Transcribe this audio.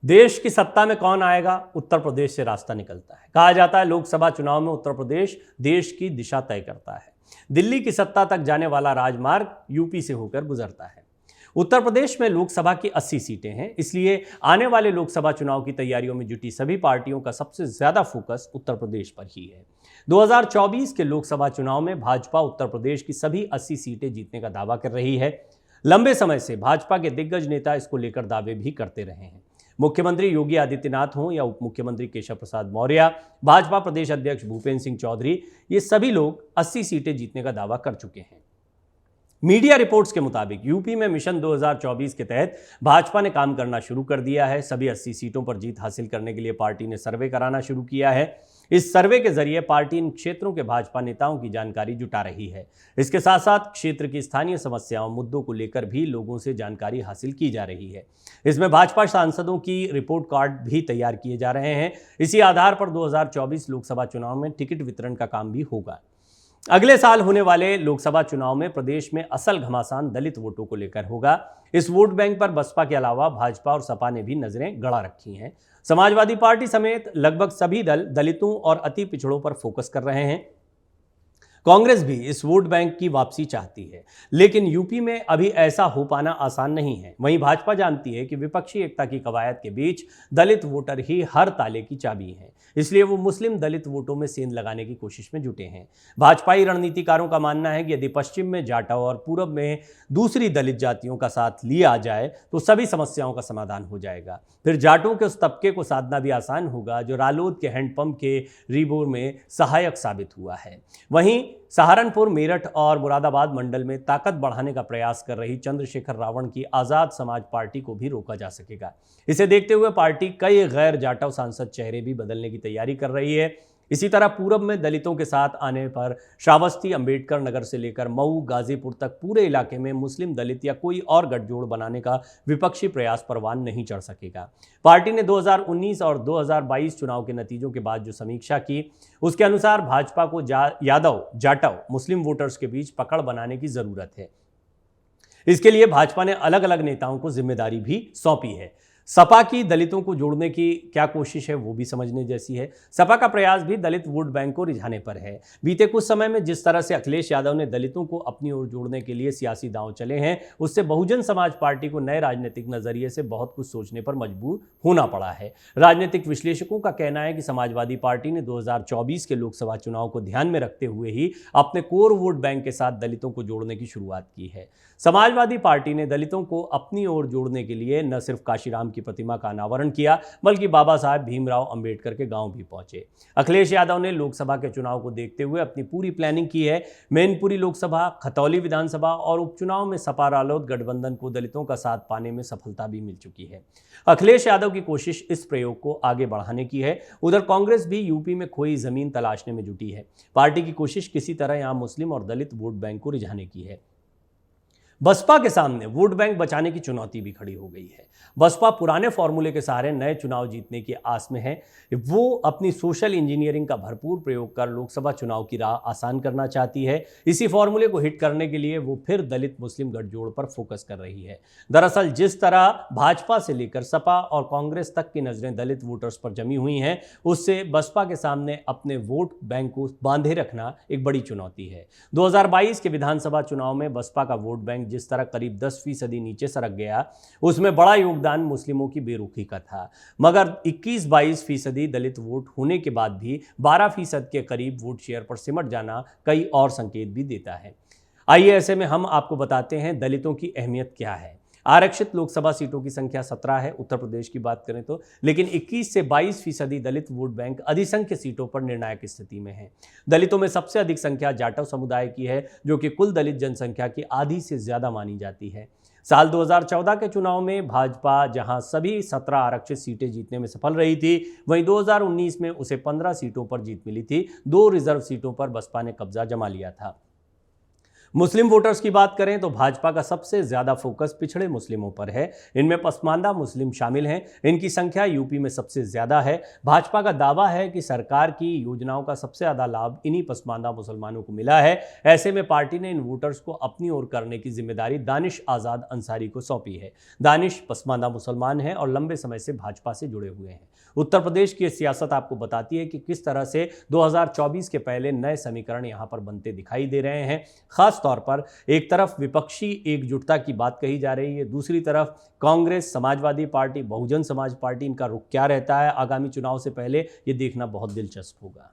देश की सत्ता में कौन आएगा? उत्तर प्रदेश से रास्ता निकलता है। कहा जाता है लोकसभा चुनाव में उत्तर प्रदेश देश की दिशा तय करता है। दिल्ली की सत्ता तक जाने वाला राजमार्ग यूपी से होकर गुजरता है। उत्तर प्रदेश में लोकसभा की 80 सीटें हैं, इसलिए आने वाले लोकसभा चुनाव की तैयारियों में जुटी सभी पार्टियों का सबसे ज्यादा फोकस उत्तर प्रदेश पर ही है। 2024 के लोकसभा चुनाव में भाजपा उत्तर प्रदेश की सभी 80 सीटें जीतने का दावा कर रही है। लंबे समय से भाजपा के दिग्गज नेता इसको लेकर दावे भी करते रहे हैं। मुख्यमंत्री योगी आदित्यनाथ हों या उप मुख्यमंत्री केशव प्रसाद मौर्य, भाजपा प्रदेश अध्यक्ष भूपेंद्र सिंह चौधरी, ये सभी लोग 80 सीटें जीतने का दावा कर चुके हैं। मीडिया रिपोर्ट्स के मुताबिक यूपी में मिशन 2024 के तहत भाजपा ने काम करना शुरू कर दिया है। सभी 80 सीटों पर जीत हासिल करने के लिए पार्टी ने सर्वे कराना शुरू किया है। इस सर्वे के जरिए पार्टी इन क्षेत्रों के भाजपा नेताओं की जानकारी जुटा रही है। इसके साथ साथ क्षेत्र की स्थानीय समस्याओं मुद्दों को लेकर भी लोगों से जानकारी हासिल की जा रही है। इसमें भाजपा सांसदों की रिपोर्ट कार्ड भी तैयार किए जा रहे हैं। इसी आधार पर 2024 लोकसभा चुनाव में टिकट वितरण का काम भी होगा। अगले साल होने वाले लोकसभा चुनाव में प्रदेश में असल घमासान दलित वोटों को लेकर होगा। इस वोट बैंक पर बसपा के अलावा भाजपा और सपा ने भी नजरें गड़ा रखी हैं। समाजवादी पार्टी समेत लगभग सभी दल दलितों और अति पिछड़ों पर फोकस कर रहे हैं। कांग्रेस भी इस वोट बैंक की वापसी चाहती है, लेकिन यूपी में अभी ऐसा हो पाना आसान नहीं है। वहीं भाजपा जानती है कि विपक्षी एकता की कवायद के बीच दलित वोटर ही हर ताले की चाबी है, इसलिए वो मुस्लिम दलित वोटों में सेंध लगाने की कोशिश में जुटे हैं। भाजपाई रणनीतिकारों का मानना है कि यदि पश्चिम में जाटव और पूर्व में दूसरी दलित जातियों का साथ लिया जाए तो सभी समस्याओं का समाधान हो जाएगा। फिर जाटों के उस तबके को साधना भी आसान होगा जो रालोद के हैंडपंप के रिबोर में सहायक साबित हुआ है। वहीं सहारनपुर, मेरठ और मुरादाबाद मंडल में ताकत बढ़ाने का प्रयास कर रही चंद्रशेखर रावण की आजाद समाज पार्टी को भी रोका जा सकेगा। इसे देखते हुए पार्टी कई गैर जाटव सांसद चेहरे भी बदलने की तैयारी कर रही है। इसी तरह पूरब में दलितों के साथ आने पर श्रावस्ती, अंबेडकर नगर से लेकर मऊ, गाजीपुर तक पूरे इलाके में मुस्लिम, दलित या कोई और गठजोड़ बनाने का विपक्षी प्रयास परवान नहीं चढ़ सकेगा। पार्टी ने 2019 और 2022 चुनाव के नतीजों के बाद जो समीक्षा की, उसके अनुसार भाजपा को यादव, जाटव, मुस्लिम वोटर्स के बीच पकड़ बनाने की जरूरत है। इसके लिए भाजपा ने अलग अलग नेताओं को जिम्मेदारी भी सौंपी है। सपा की दलितों को जोड़ने की क्या कोशिश है वो भी समझने जैसी है। सपा का प्रयास भी दलित वोट बैंक को रिझाने पर है। बीते कुछ समय में जिस तरह से अखिलेश यादव ने दलितों को अपनी ओर जोड़ने के लिए सियासी दांव चले हैं, उससे बहुजन समाज पार्टी को नए राजनीतिक नजरिए से बहुत कुछ सोचने पर मजबूर होना पड़ा है। राजनीतिक विश्लेषकों का कहना है कि समाजवादी पार्टी ने 2024 के लोकसभा चुनाव को ध्यान में रखते हुए ही अपने कोर वोट बैंक के साथ दलितों को जोड़ने की शुरुआत की है। समाजवादी पार्टी ने दलितों को अपनी ओर जोड़ने के लिए न सिर्फ काशीराम की प्रतिमा का अनावरण किया, बल्कि बाबा साहब भीमराव अंबेडकर के गांव भी पहुंचे। अखिलेश यादव ने लोकसभा के चुनाव को देखते हुए अपनी पूरी प्लानिंग की है। मैनपुरी लोकसभा, खतौली विधानसभा और उपचुनाव में सपा रालोद गठबंधन को दलितों का साथ पाने में सफलता भी मिल चुकी है। अखिलेश यादव की कोशिश इस प्रयोग को आगे बढ़ाने की है। उधर कांग्रेस भी यूपी में खोई जमीन तलाशने में जुटी है। पार्टी की कोशिश किसी तरह यहां मुस्लिम और दलित वोट बैंक को रिझाने की है। बसपा के सामने वोट बैंक बचाने की चुनौती भी खड़ी हो गई है। बसपा पुराने फॉर्मूले के सहारे नए चुनाव जीतने की आस में है। वो अपनी सोशल इंजीनियरिंग का भरपूर प्रयोग कर लोकसभा चुनाव की राह आसान करना चाहती है। इसी फॉर्मूले को हिट करने के लिए वो फिर दलित मुस्लिम गठजोड़ पर फोकस कर रही है। दरअसल जिस तरह भाजपा से लेकर सपा और कांग्रेस तक की नजरें दलित वोटर्स पर जमी हुई हैं, उससे बसपा के सामने अपने वोट बैंक को बांधे रखना एक बड़ी चुनौती है। 2022 के विधानसभा चुनाव में बसपा का वोट बैंक जिस तरह करीब 10% नीचे सरक गया, उसमें बड़ा योगदान मुस्लिमों की बेरुखी का था। मगर 21-22% दलित वोट होने के बाद भी 12% के करीब वोट शेयर पर सिमट जाना कई और संकेत भी देता है। आइए ऐसे में हम आपको बताते हैं दलितों की अहमियत क्या है। आरक्षित लोकसभा सीटों की संख्या 17 है उत्तर प्रदेश की बात करें तो, लेकिन 21 से 22% दलित वोट बैंक अधिसंख्य सीटों पर निर्णायक स्थिति में है। दलितों में सबसे अधिक संख्या जाटव समुदाय की है, जो कि कुल दलित जनसंख्या की आधी से ज्यादा मानी जाती है। साल 2014 के चुनाव में भाजपा जहां सभी 17 आरक्षित सीटें जीतने में सफल रही थी, वहीं 2019 में उसे 15 सीटों पर जीत मिली थी। 2 रिजर्व सीटों पर बसपा ने कब्जा जमा लिया था। मुस्लिम वोटर्स की बात करें तो भाजपा का सबसे ज्यादा फोकस पिछड़े मुस्लिमों पर है। इनमें पसमानदा मुस्लिम शामिल हैं। इनकी संख्या यूपी में सबसे ज्यादा है। भाजपा का दावा है कि सरकार की योजनाओं का सबसे ज्यादा लाभ इन्हीं पसमानदा मुसलमानों को मिला है। ऐसे में पार्टी ने इन वोटर्स को अपनी ओर करने की जिम्मेदारी दानिश आजाद अंसारी को सौंपी है। दानिश पसमानदा मुसलमान हैं और लंबे समय से भाजपा से जुड़े हुए हैं। उत्तर प्रदेश की सियासत आपको बताती है कि किस तरह से 2024 के पहले नए समीकरण यहां पर बनते दिखाई दे रहे हैं। खास तौर पर एक तरफ विपक्षी एकजुटता की बात कही जा रही है, दूसरी तरफ कांग्रेस, समाजवादी पार्टी, बहुजन समाज पार्टी, इनका रुख क्या रहता है आगामी चुनाव से पहले, ये देखना बहुत दिलचस्प होगा।